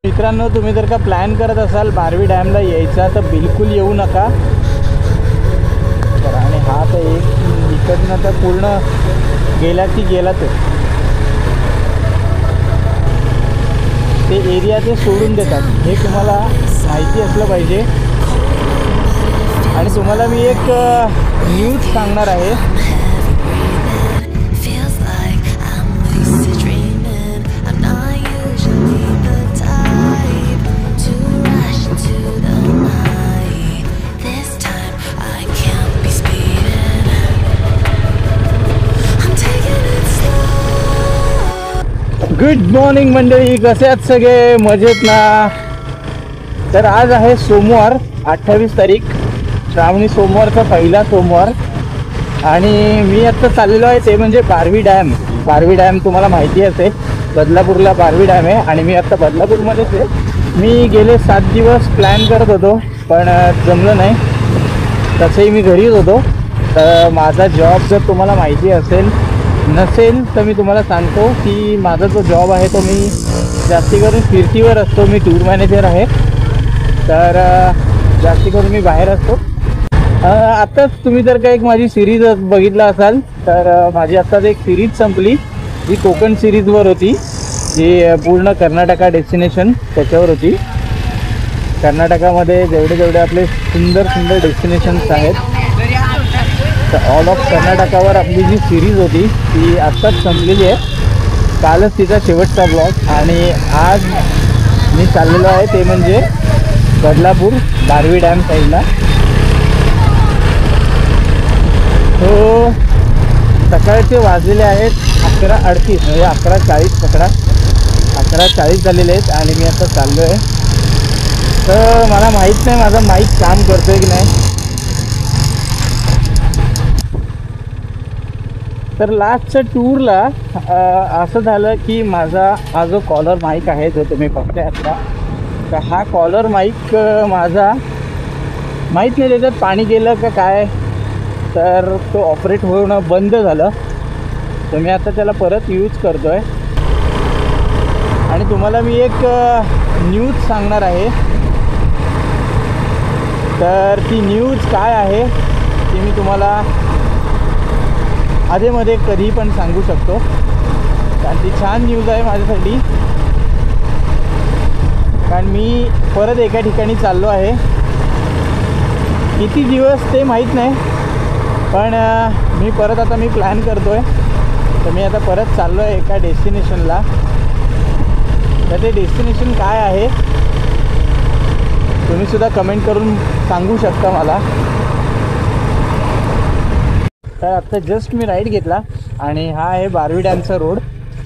मित्रांनो, तुम्ही जर का प्लॅन करत असाल बारवी डॅमला यायचा तर बिलकुल येऊ नका. तर आणि हा तर एक इकडनं तर पूर्ण गेला की गेला ते एरिया ते सोडून देतात. हे तुम्हाला माहिती असलं पाहिजे. आणि तुम्हाला मी एक न्यूज सांगणार आहे. गुड मॉर्निंग मंडळी, कसे आहात सगळे? मजेत ना? तर आज आहे सोमवार 28 तारीख, श्रावणी सोमवारचा पहिला सोमवार. आणि मी आत्ता चाललेलो आहे ते म्हणजे बारवी डॅम. बारवी डॅम तुम्हाला माहिती असेल, बदलापूरला बारवी डॅम आहे. आणि मी आत्ता बदलापूरमध्येच आहे. मी गेले 7 दिवस प्लॅन करत होतो पण जमलं नाही. तसंही मी घरीच होतो. तर माझा जॉब जर तुम्हाला माहिती असेल नसेल तर मी तुम्हाला सांगतो की माझा जो जॉब आहे तो मी जास्ती करून फिरतीवर असतो. मी टूर मॅनेजर आहे. तर जास्ती करून मी बाहेर असतो. आत्ताच तुम्ही जर का एक माझी सिरीज बघितला असाल तर माझी आत्ताच एक सिरीज संपली. जी कोकण सिरीजवर होती, जी पूर्ण कर्नाटका डेस्टिनेशन त्याच्यावर होती. कर्नाटकामध्ये जेवढे आपले सुंदर सुंदर डेस्टिनेशन्स आहेत, तर ऑल ऑफ कर्नाटकावर आपली जी सिरीज होती ती आत्ताच संपलेली आहे. कालच तिचा शेवटचा ब्लॉग. आणि आज मी चाललेलो आहे ते म्हणजे बदलापूर बारवी डॅम साईडला. तो सकाळचे वाजलेले आहेत 11:38, म्हणजे 11:40 पकडा, 11:40 झालेले आहेत. आणि मी आता चाललो आहे. तर मला माहीत नाही माझा माईक काम करतो आहे की नाही. तर लास्टच्या टूरला असं झालं की माझा हा जो कॉलर माईक आहे जो तुम्ही बघताय आता, तर हा कॉलर माईक माझा माहीत नाही त्याच्यात पाणी गेलं का काय, तर तो ऑपरेट होणं बंद झालं. तर मी आता त्याला परत यूज करतो आहे. आणि तुम्हाला मी एक न्यूज सांगणार आहे. तर ती न्यूज काय आहे ती मी तुम्हाला आधेमध्ये कधी पण सांगू शकतो. कारण ती छान न्यूज आहे माझ्यासाठी. कारण मी परत एका ठिकाणी चाललो आहे. किती दिवस ते माहीत नाही, पण मी परत आता प्लॅन करतो आहे. तर मी आता परत चाललो आहे एका डेस्टिनेशनला. तर ते डेस्टिनेशन काय आहे तुम्हीसुद्धा कमेंट करून सांगू शकता मला. तर आत्ता जस्ट मी राईड घेतला आणि हा आहे बारवी डॅमचा रोड.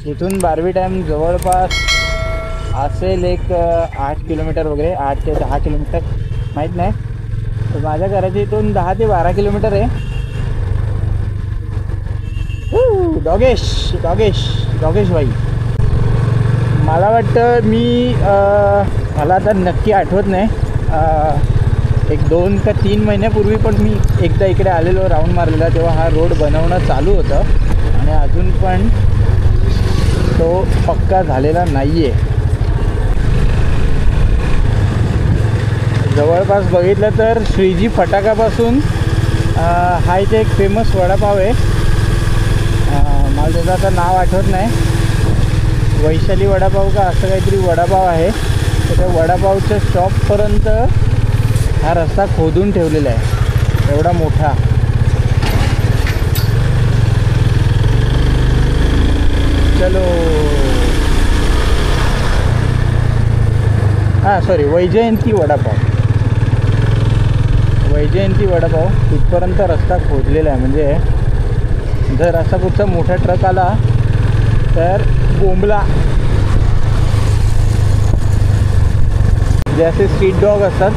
इथून बारवी डॅम जवळपास असेल एक 8 किलोमीटर वगैरे, 8 ते 10 किलोमीटर माहीत नाही. तर माझ्या घराच्या इथून 10 ते 12 किलोमीटर आहे. डॉगेश भाई, मला वाटतं मला आता नक्की आठवत नाही, एक 2 का 3 महिन्यापूर्वी पण मी एकदा इकडे आलेलो, राऊंड मारलेला. तेव्हा हा रोड बनवणं चालू होतं आणि अजून पण तो पक्का झालेला नाही आहे. जवळपास बघितलं तर श्रीजी फटाकापासून हा इथे एक फेमस वडापाव आहे. मला त्याचं आता नाव आठवत नाही, वैशाली वडापाव का असं काहीतरी वडापाव आहे. तर त्या वडापावच्या शॉपपर्यंत हा रस्ता खोदून ठेवलेला आहे, एवढा मोठा. चलो, हां सॉरी, वैजयंती वडापाव तिथपर्यंत रस्ता खोदलेला आहे. म्हणजे जर असा कुठचा मोठा ट्रक आला तर बोंबला. जे असे स्ट्रीट डॉग असतात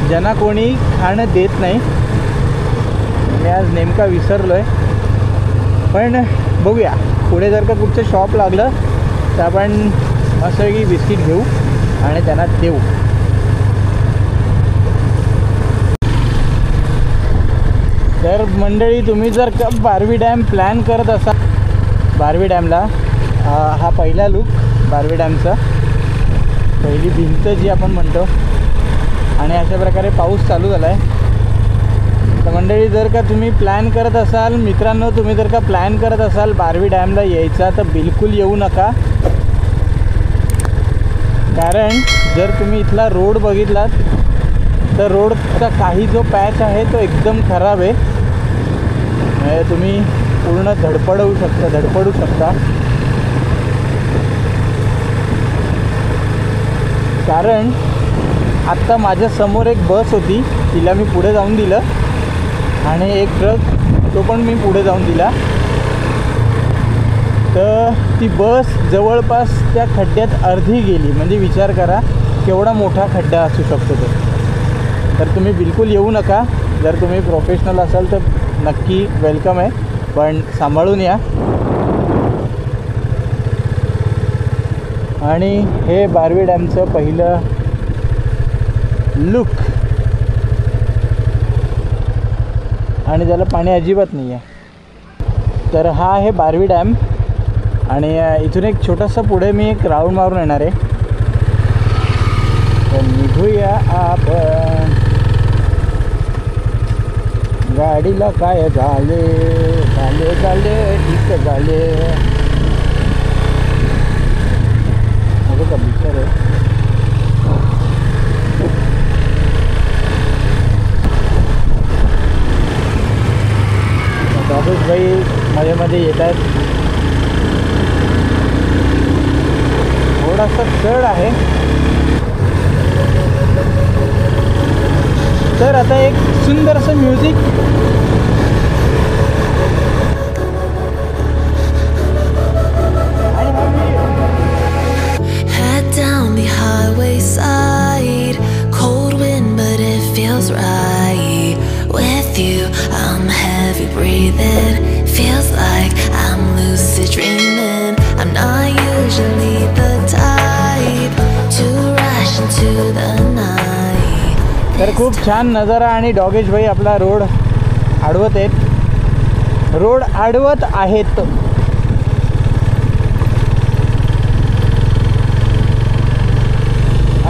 ज्यांना कोणी खाणं देत नाही. मी आज नेमका विसरलो आहे, पण बघूया पुढे जर का कुठचं शॉप लागलं तर आपण मस्तपैकी बिस्किट घेऊ आणि त्यांना देऊ. तर मंडळी, तुम्ही जर का बारवी डॅम प्लॅन करत असाल, बारवी डॅमला हा पहिला लूक बारवी डॅमचा. पहिली भिंत जी आपण म्हणतो. आणि अशा प्रकारे पाऊस चालू झाला आहे. तर मंडळी, जर का तुम्ही प्लॅन करत असाल, मित्रांनो तुम्ही जर का प्लॅन करत असाल बारवी डॅमला यायचा, तर बिलकुल येऊ नका. कारण जर तुम्ही इथला रोड बघितलात तर रोडचा काही जो पॅच आहे तो एकदम खराब आहे. म्हणजे तुम्ही पूर्ण धडपडू शकता. कारण आत्ता माझ्या समोर एक बस होती, तिला मी पुढे जाऊन दिलं. आणि एक ट्रक, तो पण मी पुढे जाऊन दिला. तर ती बस जवळपास त्या खड्ड्यात अर्धी गेली. म्हणजे विचार करा केवढा मोठा खड्डा असू शकतो तो. तर तुम्ही बिलकुल येऊ नका. जर तुम्ही प्रोफेशनल असाल तर नक्की वेलकम आहे, पण सांभाळून या. आणि हे बारवी डॅमचं पहिलं लुक. आणि त्याला पाणी अजिबात नाही आहे. तर हा आहे बारवी डॅम. आणि इथून एक छोटासा पुढे मी एक राऊंड मारून येणार आहे. तर निघूया आपण. गाडीला काय झाले ठीक झाले. का बिचार आहे. दादूस भाई मध्ये मध्ये येत आहेत. थोडासा चढ आहे. तर आता एक सुंदरसं music. Head down the highway side, cold wind but it feels right. With you I'm heavy breathing, feels like I'm lucid dreaming. I'm not usually the type to rush into the night. तर खूप छान नजारा. आणि डॉगेश भाई आपला road अडवत आहेत.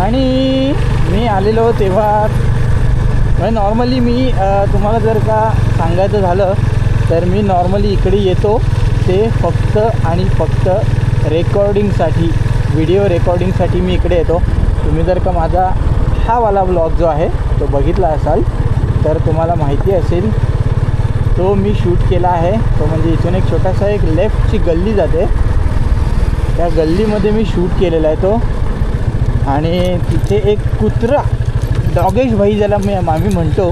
आणि मी आलेलो तेव्हा म्हणजे नॉर्मली मी तुम्हाला जर का सांगायचं झालं तर मी नॉर्मली इकडे येतो ते फक्त आणि फक्त रेकॉर्डिंगसाठी, व्हिडिओ रेकॉर्डिंगसाठी मी इकडे येतो. तुम्ही जर का माझा हा वाला ब्लॉग जो आहे तो बघितला असाल तर तुम्हाला माहिती असेल तो मी शूट केला आहे. तो म्हणजे इथून एक छोटासा एक लेफ्टची गल्ली जाते, त्या गल्लीमध्ये मी शूट केलेला आहे तो. आणि तिथे एक कुत्रा, डॉगेश भाई ज्याला आम्ही म्हणतो,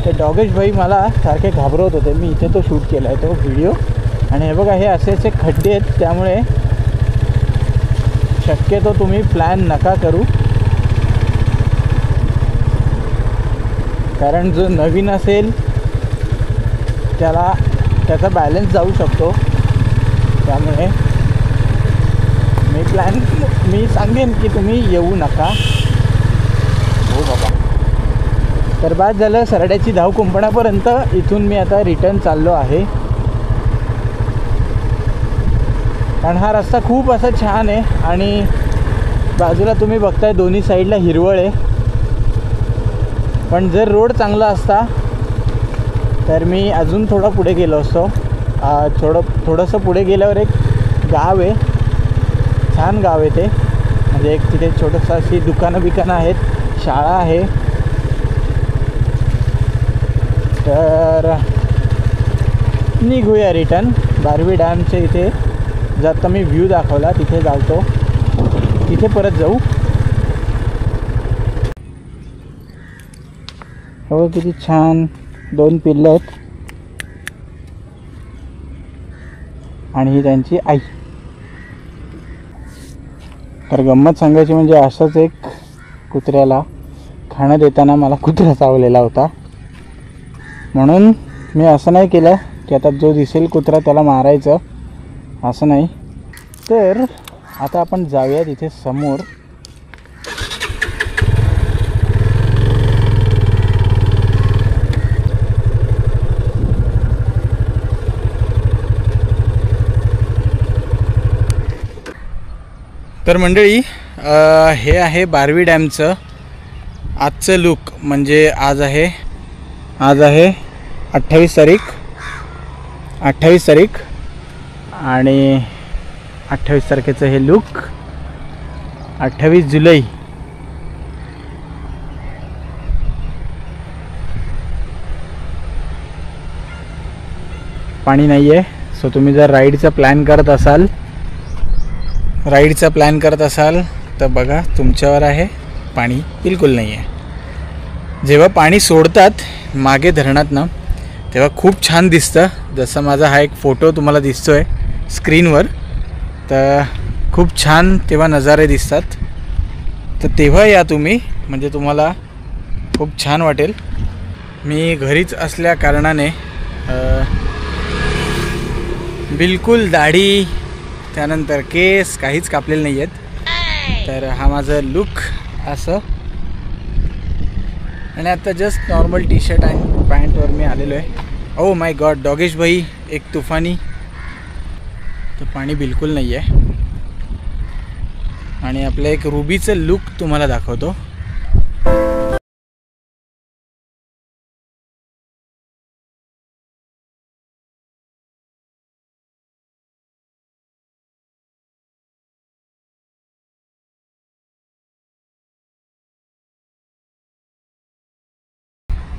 ते डॉगेश भाई मला सारखे घाबरवत होते. मी इथे तो शूट केला आहे तो व्हिडिओ. आणि हे बघा, हे असे खड्डे आहेत, त्यामुळे शक्यतो तुम्ही प्लॅन नका करू. कारण जो नवीन असेल त्याचा बॅलन्स जाऊ शकतो. त्यामुळे मी सांगेन की तुम्ही येऊ नका. हो बाबा. तर बाद झालं सरड्याची धाव कुंपणापर्यंत. इथून मी आता रिटर्न चाललो आहे. कारण हा रस्ता खूप असा छान आहे. आणि बाजूला तुम्ही बघताय दोन्ही साईडला हिरवळ आहे. पण जर रोड चांगला असता तर मी अजून थोडा पुढे गेलो असतो. थोडंसं पुढे गेल्यावर एक गाव आहे, छान गाव आहे ते. म्हणजे एक तिथे छोटंसं अशी दुकानं आहेत, शाळा आहे. तर निघूया रिटर्न. बारवी डॅमचे इथे जाता मी व्ह्यू दाखवला, तिथे जातो, तिथे परत जाऊ. हो, किती छान 2 पिल्लं आहेत. आणि ही त्यांची आई. तर गंमत सांगायची म्हणजे असंच एक कुत्र्याला खाणं देताना मला कुत्रा चावलेला होता. म्हणून मी असं नाही केलं की आता जो दिसेल कुत्रा त्याला मारायचं, असं नाही. तर आता आपण जाऊया तिथे समोर. तर मंडळी, हे आहे बारवी डॅमचं आजचं लुक. म्हणजे आज आहे 28 तारीख आणि 28 तारखेचं हे लुक. 28 जुलै. पाणी नाही आहे. सो तुम्ही जर राईडचा प्लॅन करत असाल तर बघा, तुमच्यावर आहे. पाणी बिलकुल नाही आहे. जेव्हा पाणी सोडतात मागे धरणात ना, तेव्हा खूप छान दिसतं. जसं माझा हा एक फोटो तुम्हाला दिसतो आहे स्क्रीनवर, तर खूप छान तेव्हा नजारे दिसतात. तर तेव्हा या तुम्ही, म्हणजे तुम्हाला खूप छान वाटेल. मी घरीच असल्या कारणाने बिलकुल दाढी त्यानंतर केस काहीच कापलेले नाही आहेत. तर हा माझं लुक असं. आणि आता जस्ट नॉर्मल टी शर्ट आणि पॅन्टवर मी आलेलो आहे. ओ माय गॉड, डॉगेश भाई एक तुफानी. तर पाणी बिलकुल नाही आहे. आणि आपलं एक रुबीचं लुक तुम्हाला दाखवतो.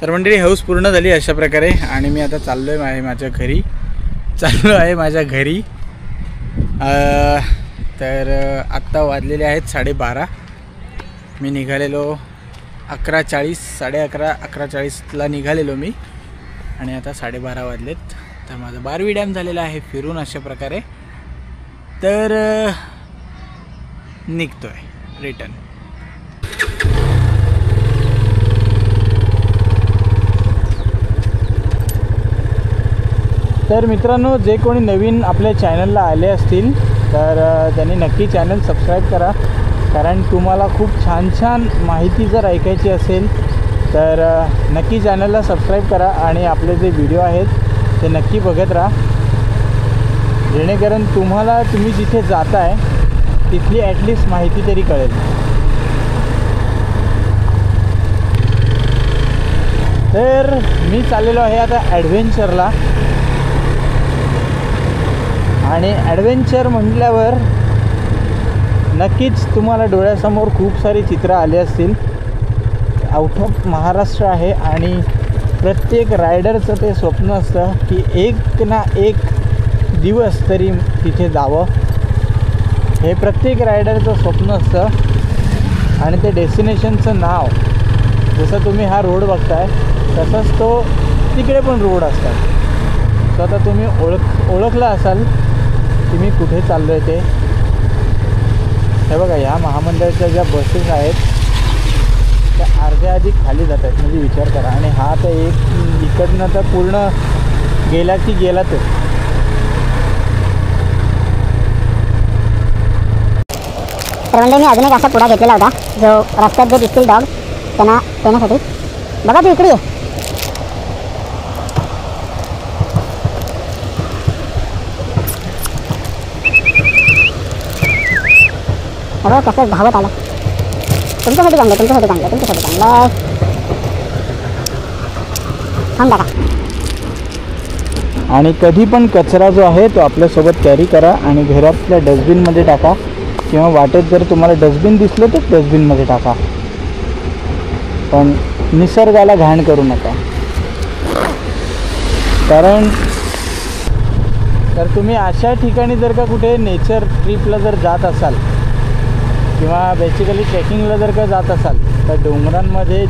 तर मंडळी, हाऊस पूर्ण झाली अशा प्रकारे. आणि मी आता चाललो आहे माझ्या घरी. तर आत्ता वाजलेले आहेत 12:30. मी निघालेलो 11:40, 11:40ला निघालेलो मी. आणि आता 12:30 वाजलेत. तर माझा बारवी डॅम झालेला आहे फिरून अशा प्रकारे. तर निघतो आहे रिटर्न. तर मित्रांनो, जे कोणी नवीन आपल्या चॅनलला आले असतील तर त्यांनी नक्की चॅनल सबस्क्राईब करा. कारण तुम्हाला खूप छान छान माहिती जर ऐकायची असेल तर नक्की चॅनलला सबस्क्राईब करा. आणि आपले जे व्हिडिओ आहेत ते नक्की बघत राहा, जेणेकरून तुम्ही जिथे जाताय तिथली ॲटलिस्ट माहिती तरी कळेल. तर मी चाललेलो आहे आता ॲडव्हेंचरला. आणि ॲडव्हेंचर म्हटल्यावर नक्कीच तुम्हाला डोळ्यासमोर खूप सारी चित्रं आली असतील. आउट ऑफ महाराष्ट्र आहे आणि प्रत्येक रायडरचं ते स्वप्न असतं की एक ना एक दिवस तरी तिथे जावं. हे प्रत्येक रायडरचं स्वप्न असतं. आणि ते डेस्टिनेशनचं नाव, जसं तुम्ही हा रोड बघताय तसंच तो तिकडे पण रोड असतात. सो आता तुम्ही ओळखलं असाल की मी कुठे चाललो आहे ते. हे बघा, ह्या महामंडळाच्या ज्या बसेस आहेत त्या अर्ध्या आधी खाली जात आहेत. म्हणजे विचार करा. आणि हा तर एक इकडनं तर पूर्ण गेला की गेलाच. तर म्हणजे मी अजून एक असा पुढा घेतलेला होता जो रस्त्यात जे दिसतील डॉग त्यांना देण्यासाठी. बघा तू इकडे आहे. अरे कसं धावत आला. तुमच्यासाठी चांगलं. थांब टाका. आणि कधी पण कचरा जो आहे तो आपल्यासोबत कॅरी करा आणि घरातल्या डस्टबिनमध्ये टाका. किंवा वाटेत जर तुम्हाला डस्टबिन दिसलं तर डस्टबिनमध्ये टाका. पण निसर्गाला घाण करू नका. कारण तर तुम्ही अशा ठिकाणी जर का कुठे नेचर ट्रिपला जर जात असाल किंवा बेसिकली ट्रेकिंगला जर का जात असाल तर डोंगरांमध्ये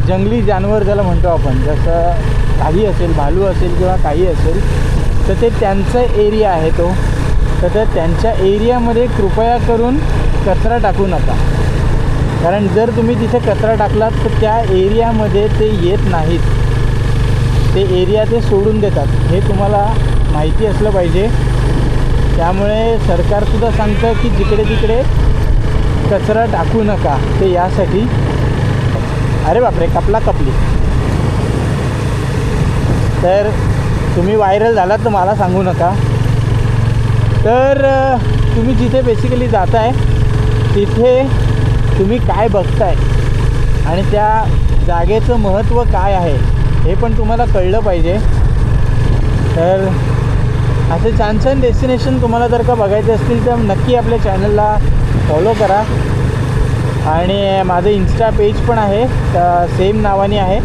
जंगली जानवर ज्याला म्हणतो आपण, जसं काही असेल, भालू असेल किंवा काही असेल, तर ते त्यांचा एरिया आहे तो. तर त्यांच्या एरियामध्ये कृपया करून कचरा टाकू नका. कारण जर तुम्ही तिथे कचरा टाकलात तर त्या एरियामध्ये ते येत नाहीत. ते एरिया ते सोडून देतात. हे तुम्हाला माहिती असलं पाहिजे. त्यामुळे सरकारसुद्धा सांगतं की जिकडे तिकडे कचरा टाकू नका. ते यासाठी. अरे बापरे, कपली. तर तुम्ही व्हायरल झालात तर मला सांगू नका. तर तुम्ही जिथे बेसिकली जाताय तिथे तुम्ही काय बघताय आणि त्या जागेचं महत्त्व काय आहे हे पण तुम्हाला कळलं पाहिजे. तर असे छान छान डेस्टिनेशन तुम्हाला जर का बघायचे असतील तर नक्की आपल्या चॅनलला फॉलो करा. आणि माझं इन्स्टा पेज पण आहे, सेम नावाने आहे,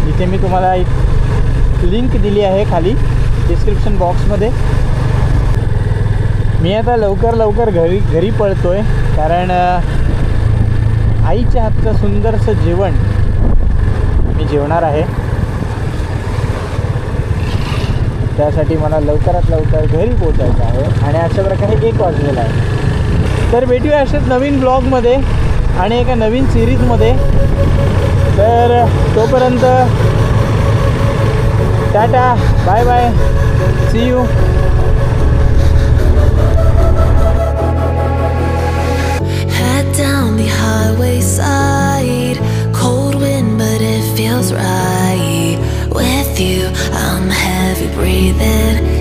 जिथे मी तुम्हाला एक लिंक दिली आहे खाली डिस्क्रिप्शन बॉक्समध्ये. मी आता लवकर घरी पळतो आहे, कारण आईच्या हातचं सुंदरसं जेवण मी जेवणार आहे. त्यासाठी मला लवकरात लवकर घरी पोचायचं आहे आणि अशा प्रकारे 1 वाजलेला आहे. तर भेटूया अशाच नवीन ब्लॉगमध्ये आणि एका नवीन सिरीजमध्ये. तर तोपर्यंत tata, bye bye, see you. Head down the highway side, cold wind but it feels right. With you, I'm heavy breathing.